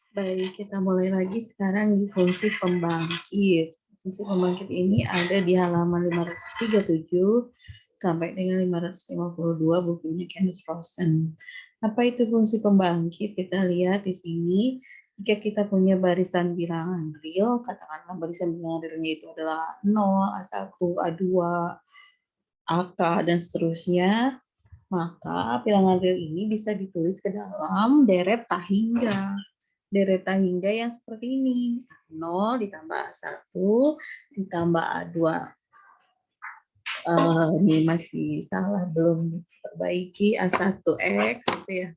Baik, kita mulai lagi sekarang di fungsi pembangkit. Fungsi pembangkit ini ada di halaman 537 sampai dengan 552 bukunya Kenneth Rosen. Apa itu fungsi pembangkit? Kita lihat di sini. Jika kita punya barisan bilangan real, katakanlah barisan bilangan realnya itu adalah 0, A1, A2, AK, dan seterusnya, maka bilangan real ini bisa ditulis ke dalam deret tak hingga. Deret tak hingga yang seperti ini. 0 ditambah A1 ditambah A2. Ini masih salah, belum diperbaiki. A1X itu ya.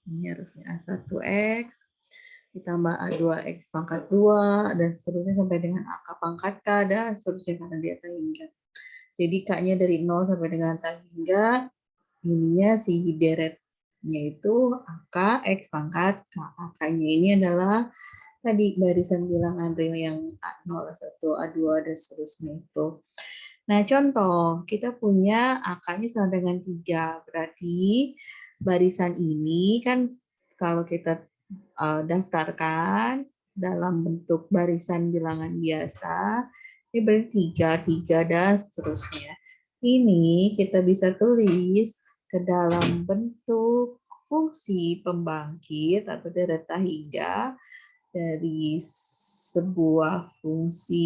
Ini harusnya A1X ditambah A2X pangkat 2 dan seterusnya sampai dengan AK pangkat K dan seterusnya karena dia tak hingga. Jadi K-nya dari 0 sampai dengan tak hingga, ininya si deretnya itu AK X pangkat K. AK-nya ini adalah tadi barisan bilangan real yang A0, A1, A2, dan seterusnya itu. Nah, contoh, kita punya angkanya sama dengan 3. Berarti barisan ini kan kalau kita daftarkan dalam bentuk barisan bilangan biasa, ini berarti 3, 3, dan seterusnya. Ini kita bisa tulis ke dalam bentuk fungsi pembangkit atau deret tak hingga dari sebuah fungsi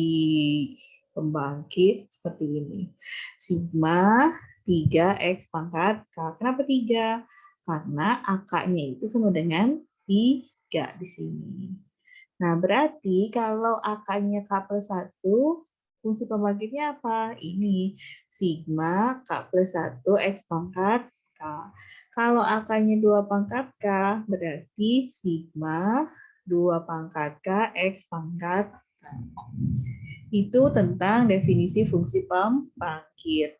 pembangkit seperti ini. Sigma 3X pangkat K. Kenapa 3? Karena AK-nya itu sama dengan 3 di sini. Nah, berarti kalau AK-nya K plus 1, fungsi pembangkitnya apa? Ini, sigma K plus 1 X pangkat K. Kalau AK-nya 2 pangkat K, berarti sigma 2 pangkat K X pangkat K. Itu tentang definisi fungsi pembangkit.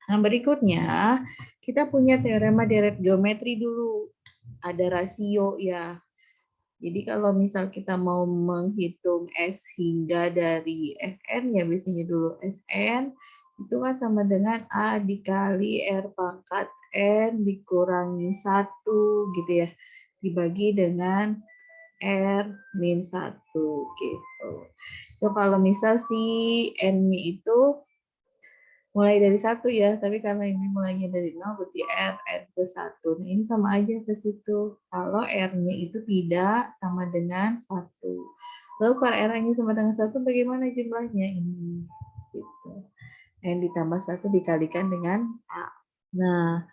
Nah, berikutnya, kita punya teorema deret geometri dulu. Ada rasio ya. Jadi kalau misal kita mau menghitung S hingga dari Sn, ya biasanya dulu Sn, itu kan sama dengan A dikali R pangkat N dikurangi 1 gitu ya. Dibagi dengan R min 1 gitu. So, kalau misal si N-nya itu mulai dari 1 ya, tapi karena ini mulainya dari 0, berarti R, N plus 1. Nah, ini sama aja ke situ. Kalau R-nya itu tidak sama dengan 1. Lalu kalau R-nya sama dengan 1, bagaimana jumlahnya? Ini. Gitu. N ditambah 1 dikalikan dengan A. Nah,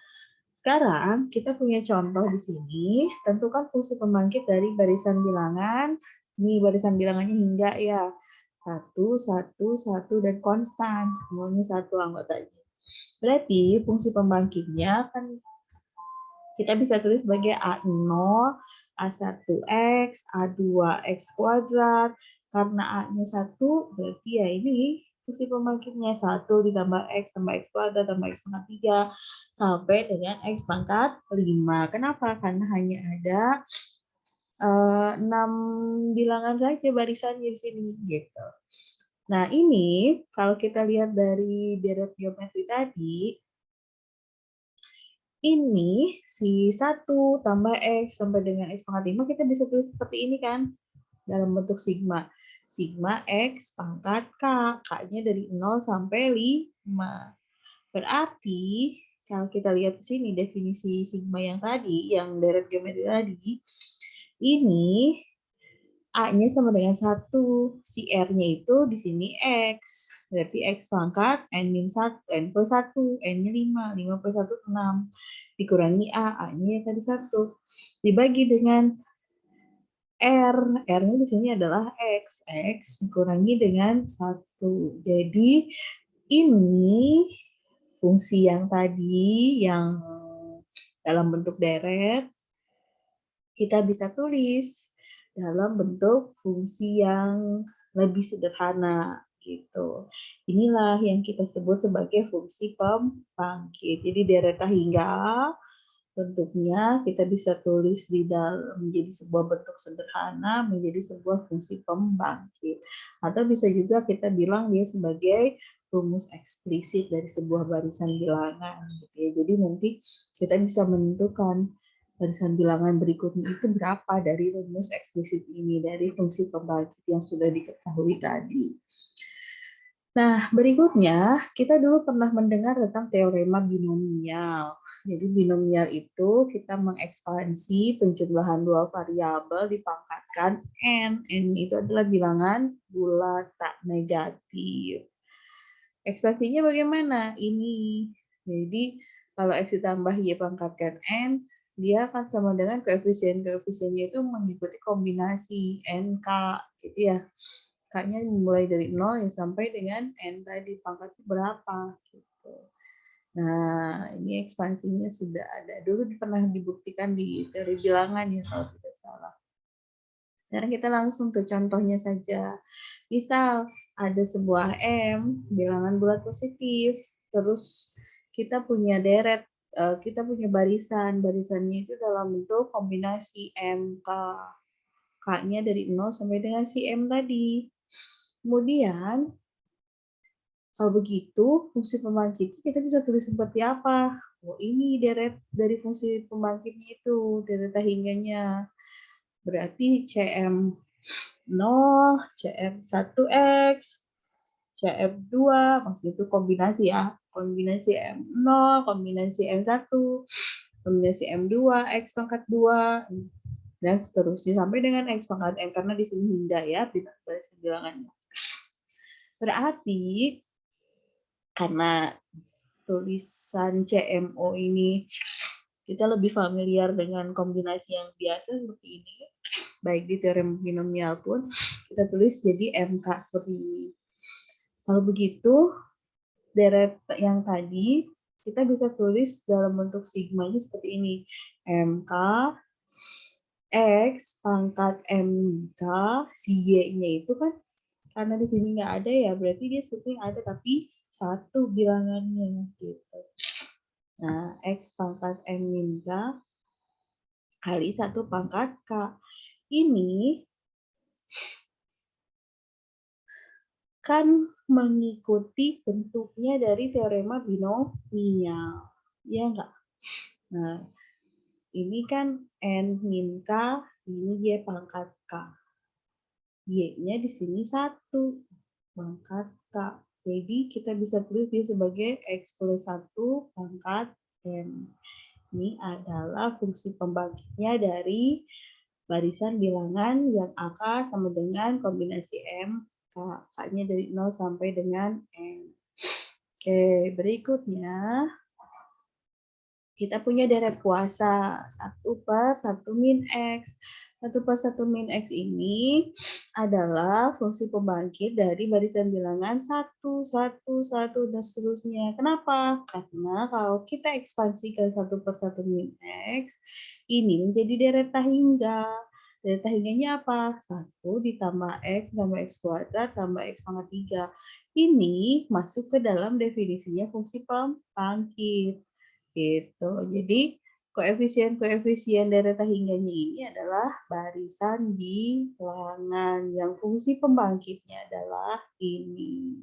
sekarang kita punya contoh di sini. Tentukan fungsi pembangkit dari barisan bilangan. Ini barisan bilangannya hingga ya. 1, 1, 1, dan konstan. Semuanya 1 anggotanya. Berarti fungsi pembangkitnya kan kita bisa tulis sebagai A0, A1X, A2X kuadrat. Karena A-nya 1, berarti ya ini fungsi pembangkitnya 1 ditambah X tambah X kuadrat tambah X pangkat 3 sampai dengan X pangkat 5. Kenapa? Karena hanya ada 6 bilangan saja barisannya di sini. Gitu. Nah, ini kalau kita lihat dari deret geometri tadi, ini si 1 tambah X sampai dengan X pangkat 5 kita bisa tulis seperti ini kan, dalam bentuk sigma. Sigma X pangkat K, K-nya dari 0 sampai 5. Berarti, kalau kita lihat di sini definisi sigma yang tadi, yang deret geometri tadi, ini A-nya sama dengan 1. Si R-nya itu di sini X. Berarti X pangkat N-1, N plus 1. N-nya 5. 5 plus 1, 6. Dikurangi A. A-nya tadi 1. Dibagi dengan R. R-nya di sini adalah X. X dikurangi dengan 1. Jadi, ini fungsi yang tadi, yang dalam bentuk deret, kita bisa tulis dalam bentuk fungsi yang lebih sederhana gitu. Inilah yang kita sebut sebagai fungsi pembangkit. Jadi deret hingga bentuknya kita bisa tulis di dalam menjadi sebuah bentuk sederhana, menjadi sebuah fungsi pembangkit. Atau bisa juga kita bilang dia sebagai rumus eksplisit dari sebuah barisan bilangan gitu ya. Jadi nanti kita bisa menentukan barisan bilangan berikutnya itu berapa dari rumus eksplisit ini, dari fungsi pembangkit yang sudah diketahui tadi. Nah, berikutnya kita dulu pernah mendengar tentang teorema binomial. Jadi binomial itu kita mengekspansi penjumlahan dua variabel dipangkatkan n. N itu adalah bilangan bulat tak negatif. Ekspansinya bagaimana? Ini. Jadi kalau x ditambah y pangkatkan n, dia akan sama dengan koefisien-koefisiennya itu mengikuti kombinasi NK gitu ya. K-nya mulai dari 0 ya sampai dengan N tadi pangkatnya berapa gitu. Nah, ini ekspansinya sudah ada. Dulu pernah dibuktikan di teori bilangan ya kalau tidak salah. Sekarang kita langsung ke contohnya saja. Misal ada sebuah M, bilangan bulat positif, terus kita punya deret, kita punya barisan. Barisannya itu dalam bentuk kombinasi MK. K-nya dari 0 sampai dengan si M tadi. Kemudian, kalau begitu, fungsi pembangkitnya kita bisa tulis seperti apa? Oh, ini deret dari fungsi pembangkitnya itu, deret hingganya. Berarti CM0, CM1X, CM2, maksudnya itu kombinasi ya. Kombinasi M0, kombinasi M1, kombinasi M2, X pangkat 2, dan seterusnya. Sampai dengan X pangkat M, karena di sini hingga ya, bilangannya. Berarti karena tulisan CMO ini kita lebih familiar dengan kombinasi yang biasa seperti ini, baik di teorema binomial pun kita tulis jadi MK seperti ini. Kalau begitu, deret yang tadi kita bisa tulis dalam bentuk sigmanya seperti ini. MK X pangkat MK, si Y-nya itu kan karena di sini nggak ada ya, berarti dia sebetulnya ada tapi satu bilangannya gitu. Nah, X pangkat M min K kali 1 pangkat K. Ini kan mengikuti bentuknya dari teorema binomial. Ya enggak? Nah, ini kan N min K, ini Y pangkat K. Y-nya di sini 1 pangkat K. Jadi kita bisa tulis dia sebagai X plus 1 pangkat M. Ini adalah fungsi pembangkitnya dari barisan bilangan yang AK sama dengan kombinasi M, K-nya dari 0 sampai dengan N. Oke, berikutnya kita punya deret kuasa 1 per 1 min X. 1 per 1 min X ini adalah fungsi pembangkit dari barisan bilangan 1, 1, 1, dan seterusnya. Kenapa? Karena kalau kita ekspansikan 1 per 1 min X, ini menjadi deret hingga. Deret hingganya apa? 1 ditambah X tambah X kuadrat tambah X pangkat 3. Ini masuk ke dalam definisinya fungsi pembangkit. Gitu. Jadi koefisien-koefisien deret hingganya ini adalah barisan bilangan yang fungsi pembangkitnya adalah ini.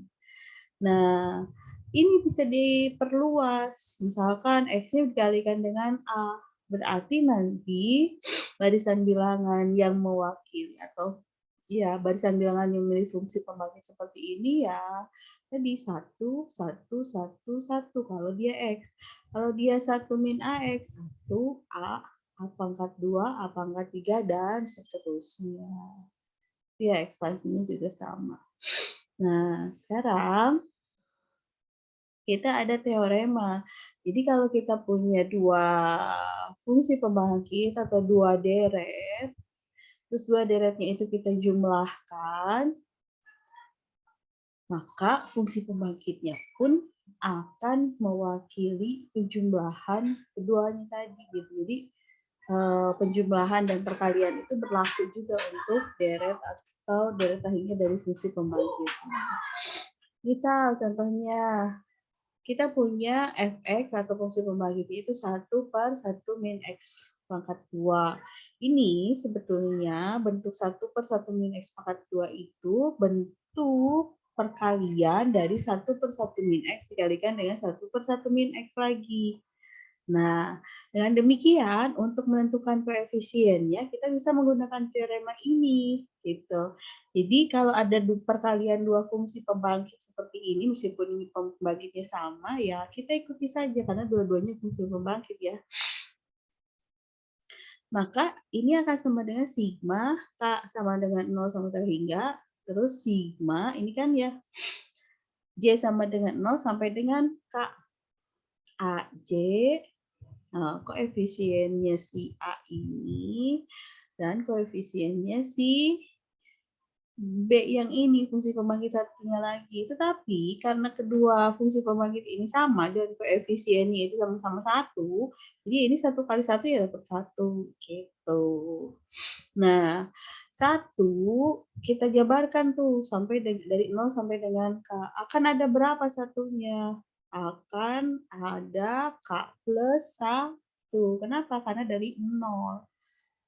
Nah, ini bisa diperluas. Misalkan X-nya dikalikan dengan A. Berarti nanti barisan bilangan yang mewakili atau ya barisan bilangan yang memiliki fungsi pembangkit seperti ini ya tadi 1, 1, 1, 1 kalau dia X. Kalau dia 1 min AX, 1 A pangkat 2, A pangkat 3, dan seterusnya. Ya, ekspansinya juga sama. Nah, sekarang kita ada teorema. Jadi kalau kita punya dua fungsi pembangkit atau dua deret, terus dua deretnya itu kita jumlahkan, maka fungsi pembangkitnya pun akan mewakili penjumlahan keduanya tadi. Jadi penjumlahan dan perkalian itu berlaku juga untuk deret atau deret akhirnya dari fungsi pembangkit. Misal contohnya kita punya fx atau fungsi pembangkitnya itu 1 per 1 min x pangkat 2. Ini sebetulnya bentuk 1 per 1 min x pangkat 2 itu bentuk perkalian dari 1 per 1 min x dikalikan dengan 1 per 1 min x lagi. Nah, dengan demikian untuk menentukan koefisiennya kita bisa menggunakan teorema ini gitu. Jadi kalau ada perkalian dua fungsi pembangkit seperti ini meskipun ini pembangkitnya sama ya kita ikuti saja karena dua-duanya fungsi pembangkit ya. Maka ini akan sama dengan sigma K sama dengan 0 sampai hingga terus sigma ini kan ya J sama dengan 0 sampai dengan K AJ. Nah, koefisiennya si A ini dan koefisiennya si B yang ini, fungsi pembangkit satunya lagi. Tetapi karena kedua fungsi pembangkit ini sama dan koefisiennya itu sama-sama 1, jadi ini 1 kali 1 ya dapat 1. Gitu. Nah, 1 kita jabarkan tuh sampai dari 0 sampai dengan K. Akan ada berapa satunya? Akan ada K plus 1. Kenapa? Karena dari 0.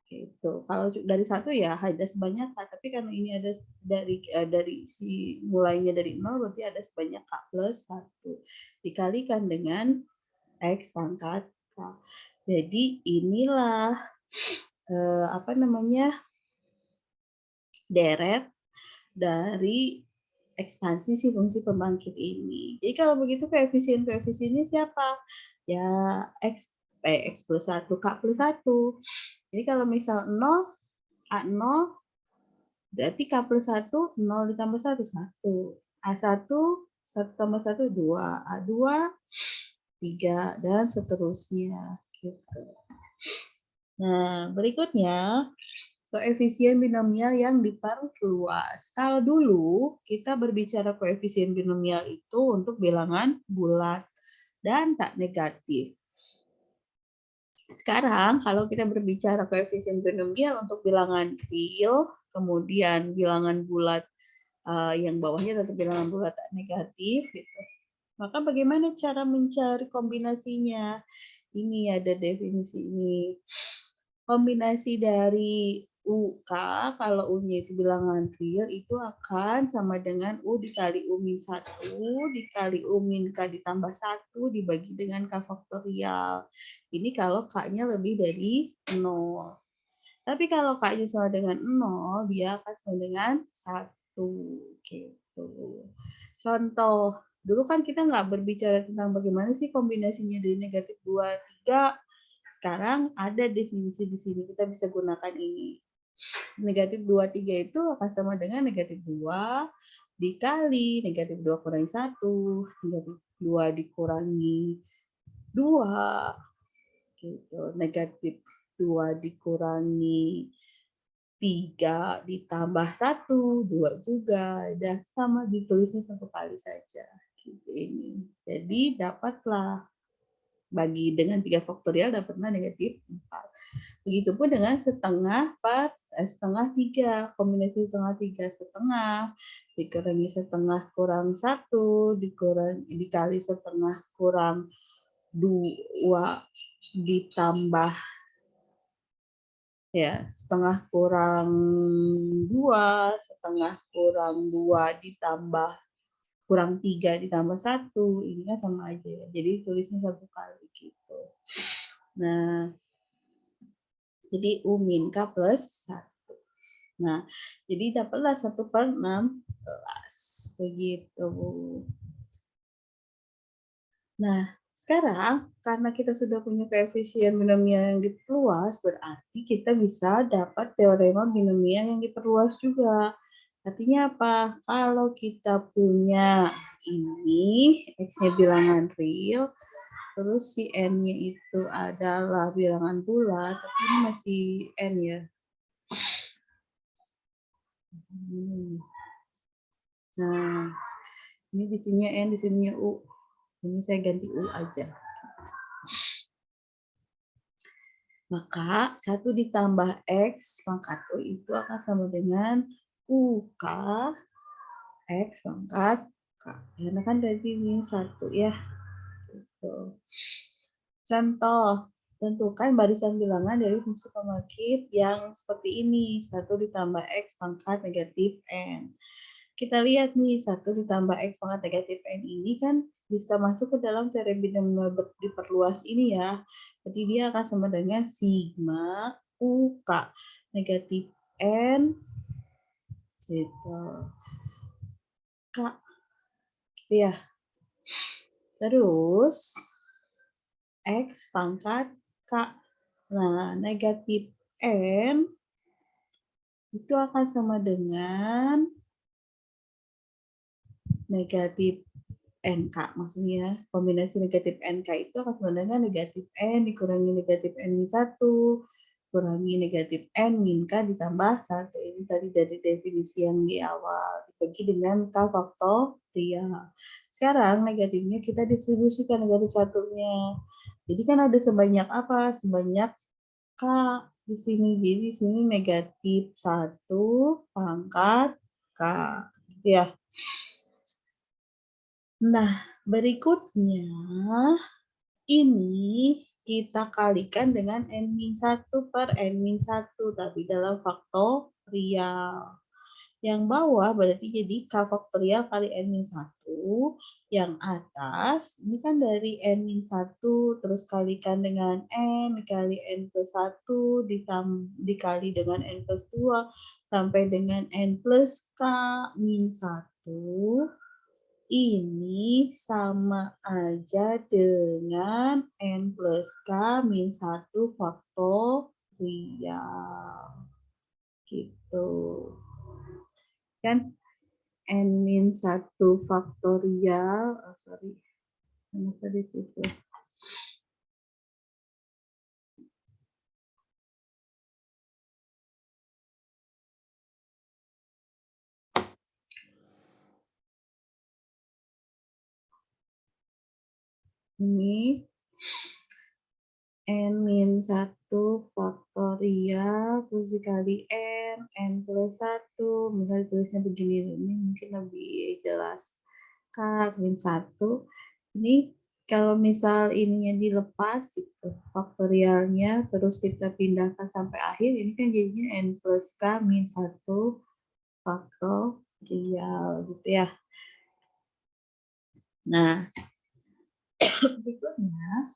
Gitu. Kalau dari 1 ya ada sebanyak K, tapi karena ini ada dari si mulainya dari 0 berarti ada sebanyak K plus 1 dikalikan dengan X pangkat K. Jadi inilah apa namanya deret dari ekspansi si fungsi pembangkit ini. Jadi kalau begitu koefisien-koefisiennya siapa? Ya X plus 1, K plus 1. Jadi kalau misal 0, A0 berarti K plus 1, 0 ditambah 1, 1. A1, 1 tambah 1, 2. A2, 3, dan seterusnya. Gitu. Nah, berikutnya, koefisien binomial yang diperluas. Kalau dulu kita berbicara koefisien binomial itu untuk bilangan bulat dan tak negatif. Sekarang kalau kita berbicara koefisien binomial untuk bilangan real, kemudian bilangan bulat yang bawahnya tetap bilangan bulat tak negatif, gitu. Maka bagaimana cara mencari kombinasinya? Ini ada definisi ini. Kombinasi dari UK, kalau U-nya itu bilangan real, itu akan sama dengan U dikali U min 1, dikali U min K ditambah 1, dibagi dengan K faktorial. Ini kalau K-nya lebih dari 0. Tapi kalau K-nya sama dengan 0, dia akan sama dengan 1. Gitu. Contoh, dulu kan kita nggak berbicara tentang bagaimana sih kombinasinya dari negatif 2, 3. Sekarang ada definisi di sini, kita bisa gunakan ini. Negatif 2, 3 itu akan sama dengan negatif 2 dikali negatif 2 kurangi 1, negatif 2 dikurangi 2, gitu. Negatif 2 dikurangi 3 ditambah 1, 2 juga. Dan sama ditulisnya satu kali saja. Gitu ini. Jadi dapatlah bagi dengan 3 faktorial dapatlah negatif 4. Begitupun dengan setengah per setengah 3, kombinasi setengah 3 setengah dikurangi setengah kurang 1 dikali setengah kurang 2 ditambah ya setengah kurang 2 setengah kurang 2 ditambah kurang 3 ditambah 1 ini kan sama aja ya. Jadi tulisnya satu kali gitu. Nah, jadi U min K plus 1. Nah, jadi dapatlah 1/16 begitu. Nah, sekarang karena kita sudah punya koefisien binomial yang diperluas, berarti kita bisa dapat teorema binomial yang diperluas juga. Artinya apa? Kalau kita punya ini, X-nya bilangan real, terus si N-nya itu adalah bilangan bulat, tapi ini masih N ya. Nah, ini di sini N, di sini U. Ini saya ganti U aja. Maka 1 ditambah X pangkat U itu akan sama dengan UK X pangkat K. Karena kan dari ini 1 ya. Gitu. Contoh, tentukan barisan bilangan dari fungsi pembangkit yang seperti ini. 1 ditambah X pangkat negatif N. Kita lihat nih, 1 ditambah X pangkat negatif N ini kan bisa masuk ke dalam teori binomial diperluas ini ya. Jadi dia akan sama dengan sigma UK negatif N gitu. K gitu ya. Terus X pangkat K. Nah, negatif N itu akan sama dengan negatif NK. Maksudnya kombinasi negatif NK itu akan sama dengan negatif N dikurangi negatif N-1 kurangi negatif N min K ditambah 1. Ini tadi dari definisi yang di awal. Dibagi dengan K faktorial. Sekarang negatifnya kita distribusikan negatif satunya. Jadi kan ada sebanyak apa? Sebanyak K di sini. Jadi di sini negatif 1 pangkat K. Gitu ya. Nah, berikutnya ini kita kalikan dengan N-1 per N-1, tapi dalam faktorial. Yang bawah berarti jadi K faktorial kali N-1. Yang atas, ini kan dari N-1, terus kalikan dengan N, dikali N plus 1, dikali dengan N plus 2, sampai dengan N plus K min 1. Ini sama aja dengan N plus K min 1 faktorial. Gitu. Kan N min 1 faktorial, sorry, kenapa di situ? Ini N min 1 faktorial terus dikali N plus 1, misalnya tulisnya begini, ini mungkin lebih jelas. K min 1, ini kalau misal ininya dilepas gitu, faktorialnya, terus kita pindahkan sampai akhir, ini kan jadinya N plus K min 1 faktorial gitu ya. Nah, berikutnya,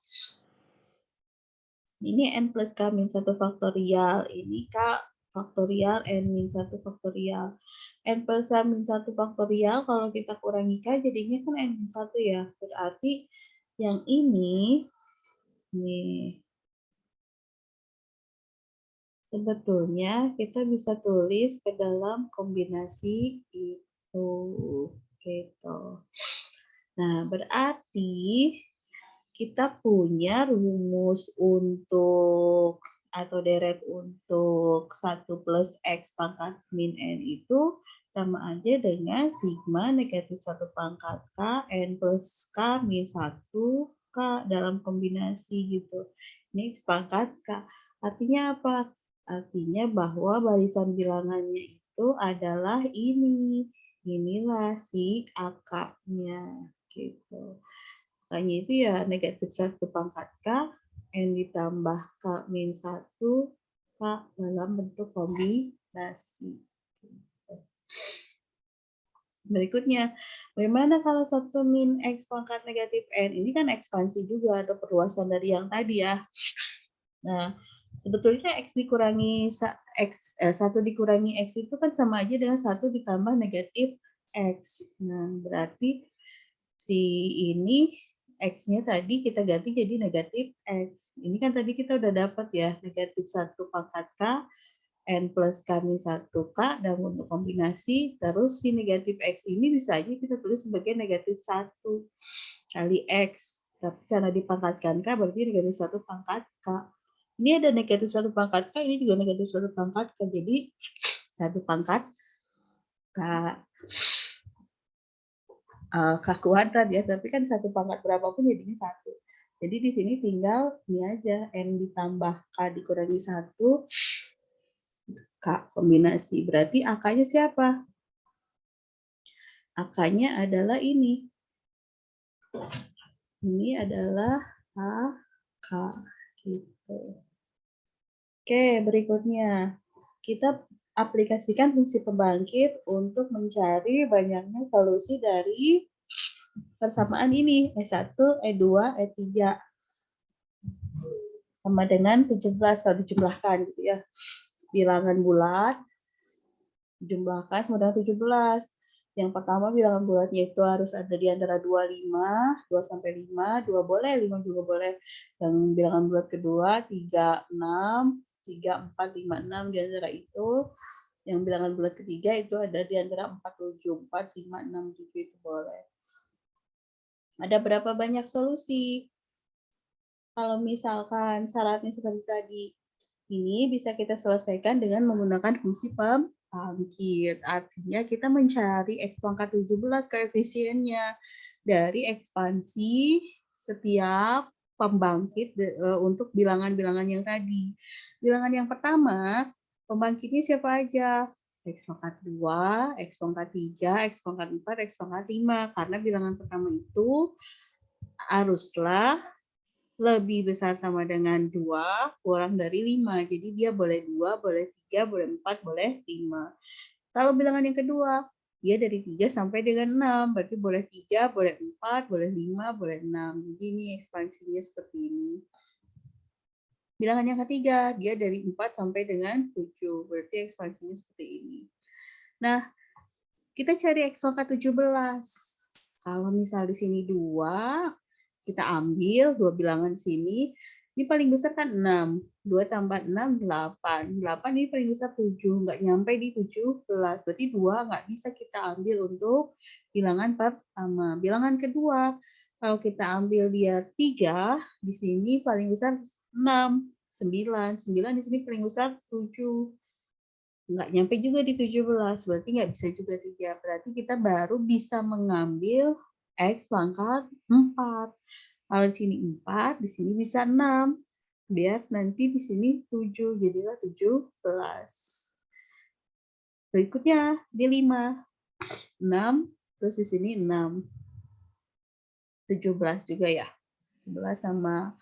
ini N plus K min 1 faktorial, ini K faktorial N min 1 faktorial. N plus K min 1 faktorial, kalau kita kurangi K, jadinya kan N min 1 ya. Berarti yang ini, nih, sebetulnya kita bisa tulis ke dalam kombinasi itu. Gitu. Nah, berarti kita punya rumus untuk atau deret untuk 1 plus X pangkat min N itu sama aja dengan sigma negatif 1 pangkat K N plus K min 1 K dalam kombinasi gitu. Ini X pangkat K. Artinya apa? Artinya bahwa barisan bilangannya itu adalah ini. Inilah si akaknya gitu. Makanya itu ya negatif 1 pangkat K, N ditambah K min 1, K dalam bentuk kombinasi. Berikutnya, bagaimana kalau 1 min X pangkat negatif N? Ini kan ekspansi juga atau perluasan dari yang tadi ya. Nah, sebetulnya X dikurangi 1 dikurangi X itu kan sama aja dengan 1 ditambah negatif X. Nah, berarti si ini X-nya tadi kita ganti jadi negatif X. Ini kan tadi kita udah dapat ya, negatif 1 pangkat K, N plus K min 1 K, dan untuk kombinasi, terus si negatif X ini bisa aja kita tulis sebagai negatif 1 kali X. Tapi karena dipangkatkan K, berarti negatif 1 pangkat K. Ini ada negatif 1 pangkat K, ini juga negatif 1 pangkat K. Jadi 1 pangkat K. K kuadrat ya, tapi kan 1 pangkat berapapun jadinya 1. Jadi di sini tinggal ini aja, N ditambah K dikurangi 1, K kombinasi. Berarti AK-nya siapa? AK-nya adalah ini. Ini adalah AK. Gitu. Oke, berikutnya. Kita aplikasikan fungsi pembangkit untuk mencari banyaknya solusi dari persamaan ini, E1, E2, E3. Sama dengan 17 kalau dijumlahkan gitu ya. Bilangan bulat dijumlahkan sama dengan 17. Yang pertama bilangan bulatnya itu harus ada di antara 25, 2 sampai 5, 2 boleh, 5 juga boleh. Yang bilangan bulat kedua 3, 6, 3, 4, 5, 6 di antara itu. Yang bilangan bulat ketiga itu ada di antara 4, 7, 4, 5, 6, 7 itu boleh. Ada berapa banyak solusi? Kalau misalkan syaratnya seperti tadi, ini bisa kita selesaikan dengan menggunakan fungsi pembangkit. Artinya kita mencari X pangkat 17 koefisiennya dari ekspansi setiap pembangkit untuk bilangan-bilangan yang tadi. Bilangan yang pertama, pembangkitnya siapa aja? X pangkat 2, X pangkat 3, X pangkat 4, X pangkat 5. Karena bilangan pertama itu haruslah lebih besar sama dengan 2 kurang dari 5. Jadi dia boleh 2, boleh 3, boleh 4, boleh 5. Kalau bilangan yang kedua, dia dari 3 sampai dengan 6. Berarti boleh 3, boleh 4, boleh 5, boleh 6. Jadi ini ekspansinya seperti ini. Bilangan yang ketiga, dia dari 4 sampai dengan 7. Berarti ekspansinya seperti ini. Nah, kita cari X pangkat 17. Kalau misal di sini 2, kita ambil 2 bilangan sini, ini paling besar kan 6. 2 tambah 6, 8. 8 ini paling besar 7, nggak nyampe di 17. Berarti 2 nggak bisa kita ambil untuk bilangan pertama. Bilangan kedua, kalau kita ambil dia 3, di sini paling besar 6. 9. 9 di sini paling besar 7. Nggak nyampe juga di 17, berarti nggak bisa juga 3. Berarti kita baru bisa mengambil X pangkat 4. Kalau di sini 4, di sini bisa 6. Biar nanti di sini 7, jadilah 17. Berikutnya, di 5. 6, terus di sini 6. 17 juga ya. 11 sama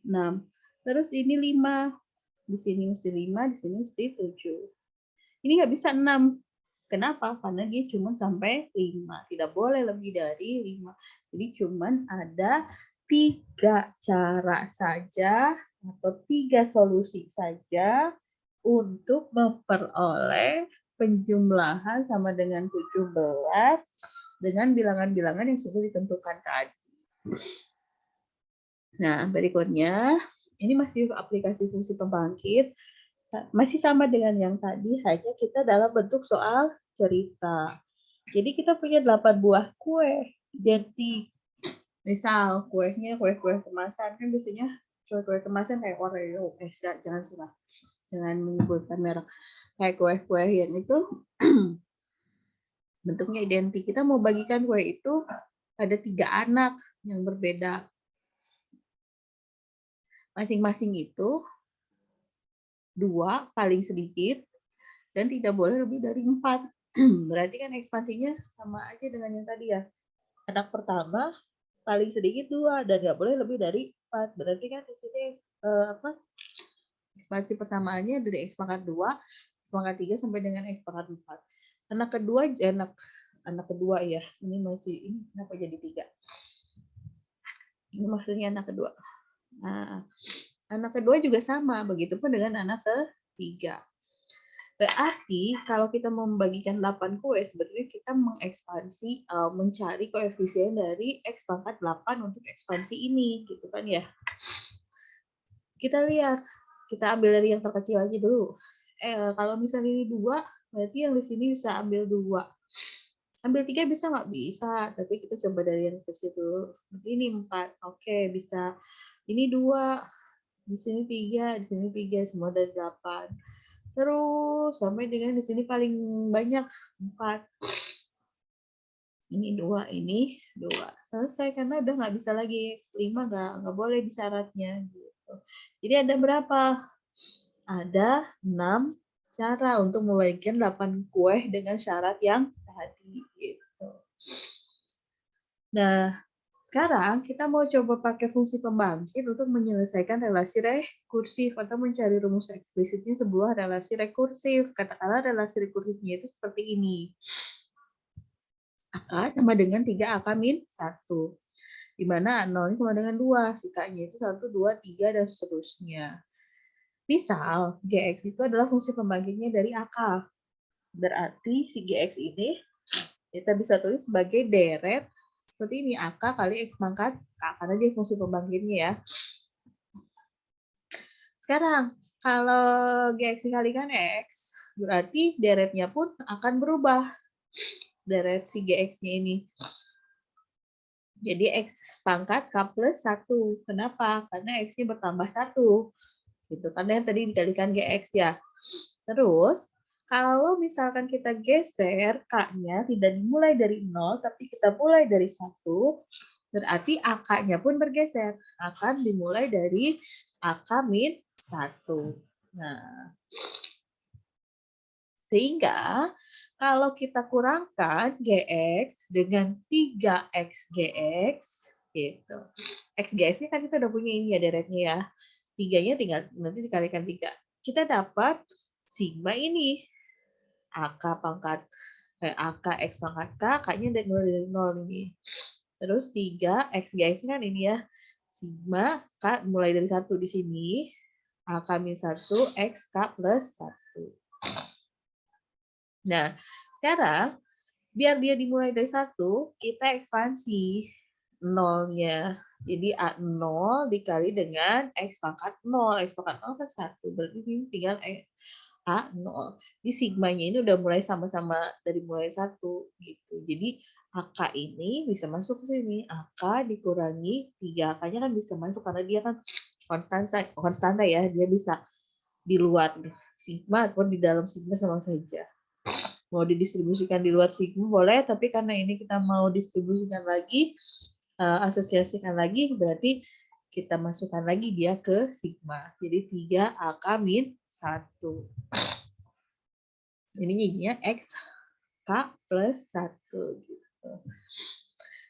6. Terus ini 5. Di sini mesti 5, di sini mesti 7. Ini nggak bisa 6. Kenapa? Karena dia cuma sampai 5. Tidak boleh lebih dari 5. Jadi cuma ada 3 cara saja atau 3 solusi saja untuk memperoleh penjumlahan sama dengan 17 dengan bilangan-bilangan yang sudah ditentukan tadi. Nah, berikutnya, ini masih aplikasi fungsi pembangkit. Masih sama dengan yang tadi, hanya kita dalam bentuk soal cerita. Jadi kita punya 8 buah kue identik. Misal kuenya kue-kue kemasan, kan biasanya kue-kue kemasan kayak Oreo, jangan salah, jangan menyebutkan merek. Kayak kue-kue yang itu bentuknya identik. Kita mau bagikan kue itu pada 3 anak yang berbeda. Masing-masing itu 2 paling sedikit dan tidak boleh lebih dari 4. Berarti kan ekspansinya sama aja dengan yang tadi ya. Anak pertama paling sedikit 2 dan nggak boleh lebih dari 4. Berarti kan di sini ekspansi persamaannya dari X pangkat 2, X pangkat 3 sampai dengan X pangkat 4. Anak kedua anak kedua ya. Ini kenapa jadi 3? Ini maksudnya anak kedua. Nah, anak kedua juga sama, begitupun dengan anak ketiga. Berarti kalau kita membagikan 8 kue, sebenarnya kita mengekspansi, mencari koefisien dari X pangkat 8 untuk ekspansi ini, gitu kan ya. Kita lihat, kita ambil dari yang terkecil aja dulu. Kalau misalnya ini 2, berarti yang di sini bisa ambil 2. Ambil 3 bisa nggak? Bisa, tapi kita coba dari yang kecil dulu. Ini 4, oke bisa. Ini 2, di sini 3, di sini 3, semua dari 8. Terus sampai dengan di sini paling banyak 4. Ini 2, ini 2. Selesai karena udah nggak bisa lagi 5 nggak boleh di syaratnya gitu. Jadi ada berapa? Ada 6 cara untuk membagikan 8 kue dengan syarat yang tadi gitu. Nah, sekarang kita mau coba pakai fungsi pembangkit untuk menyelesaikan relasi rekursif atau mencari rumus eksplisitnya sebuah relasi rekursif. Katakanlah relasi rekursifnya itu seperti ini. AK sama dengan 3AK min 1. Di mana 0 sama dengan 2. Sikanya itu 1, 2, 3, dan seterusnya. Misal, GX itu adalah fungsi pembangkitnya dari AK. Berarti si GX ini kita bisa tulis sebagai deret seperti ini, AK kali X pangkat K, karena dia fungsi pembangkitnya ya. Sekarang, kalau GX dikalikan X, berarti deretnya pun akan berubah. Deret si GX-nya ini. Jadi X pangkat K plus 1. Kenapa? Karena X-nya bertambah 1. Gitu. Karena yang tadi dikalikan GX ya. Terus, kalau misalkan kita geser K-nya tidak dimulai dari 0, tapi kita mulai dari 1, berarti AK-nya pun bergeser. Akan dimulai dari AK min 1. Nah, sehingga kalau kita kurangkan GX dengan 3X GX, gitu. XGX-nya kan kita udah punya ini ya deretnya ya. 3-nya tinggal nanti dikalikan 3. Kita dapat sigma ini. AK pangkat AK X pangkat K, K-nya dari 0 ini. Terus 3 XGX kan ini ya. Sigma K mulai dari 1 di sini. AK min 1 X K plus 1. Nah, sekarang biar dia dimulai dari 1, kita ekspansi 0-nya. Jadi A0 dikali dengan X pangkat 0. X pangkat 0 kan 1. Berarti ini tinggal A0. Di sigmanya ini udah mulai sama-sama dari mulai 1. Gitu. Jadi AK ini bisa masuk ke sini. AK dikurangi 3. AK-nya kan bisa masuk karena dia kan konstanta ya. Dia bisa di luar sigma atau di dalam sigma sama saja. Mau didistribusikan di luar sigma boleh, tapi karena ini kita mau distribusikan lagi, asosiasikan lagi, berarti kita masukkan lagi dia ke sigma. Jadi 3 AK min 1. Ini jadinya X K plus 1. Gitu.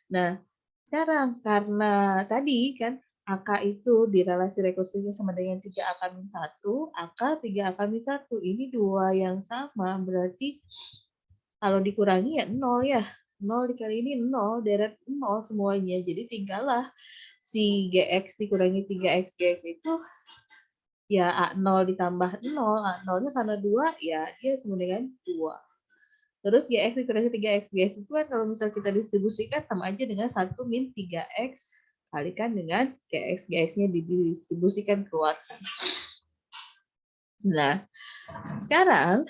Nah, sekarang karena tadi kan AK itu di relasi rekursifnya sama dengan 3AK min 1, AK 3AK min 1. Ini dua yang sama, berarti kalau dikurangi ya 0 ya. 0 dikali ini 0, deret 0 semuanya. Jadi tinggallah si GX dikurangi 3X GX itu ya A0 ditambah 0. A0-nya karena 2, ya dia sama dengan 2. Terus GX dikurangi 3X GX itu kan kalau misalnya kita distribusikan sama aja dengan 1 min 3X kalikan dengan GX GX-nya didistribusikan keluarkan. Nah, sekarang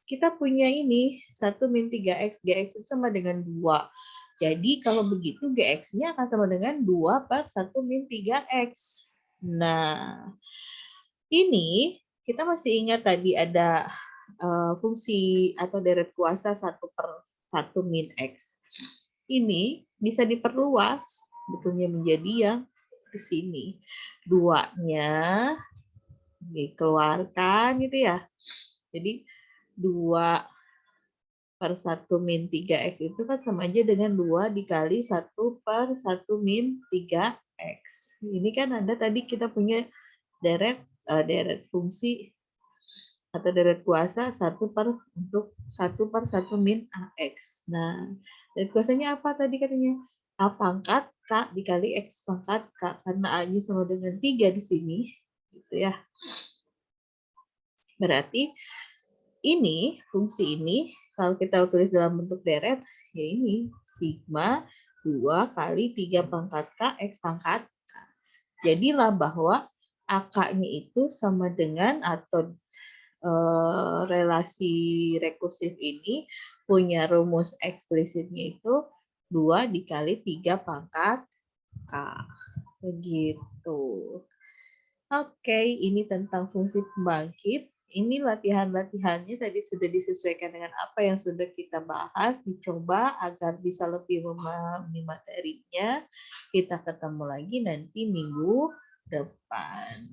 kita punya ini 1 min 3X GX itu sama dengan 2. Jadi kalau begitu GX-nya akan sama dengan 2 per 1 min 3X. Nah, ini kita masih ingat tadi ada fungsi atau deret kuasa 1 per 1 min X. Ini bisa diperluas betulnya menjadi yang di sini. 2-nya dikeluarkan gitu ya. Jadi 2 per 1 min 3X itu kan sama aja dengan 2 dikali 1 per 1 min 3X. Ini kan ada tadi kita punya deret fungsi atau deret kuasa 1 per 1 min AX. Nah, deret kuasanya apa tadi katanya? A pangkat K dikali X pangkat K. Karena A-nya sama dengan 3 di sini. Gitu ya. Berarti ini, fungsi ini, kalau kita tulis dalam bentuk deret, ya ini, sigma 2 kali 3 pangkat K X pangkat K. Jadilah bahwa AK-nya itu sama dengan atau relasi rekursif ini punya rumus eksplisitnya itu 2 dikali 3 pangkat K. Begitu. Oke, ini tentang fungsi pembangkit. Ini latihan-latihannya tadi sudah disesuaikan dengan apa yang sudah kita bahas, dicoba agar bisa lebih memahami materinya. Kita ketemu lagi nanti minggu depan.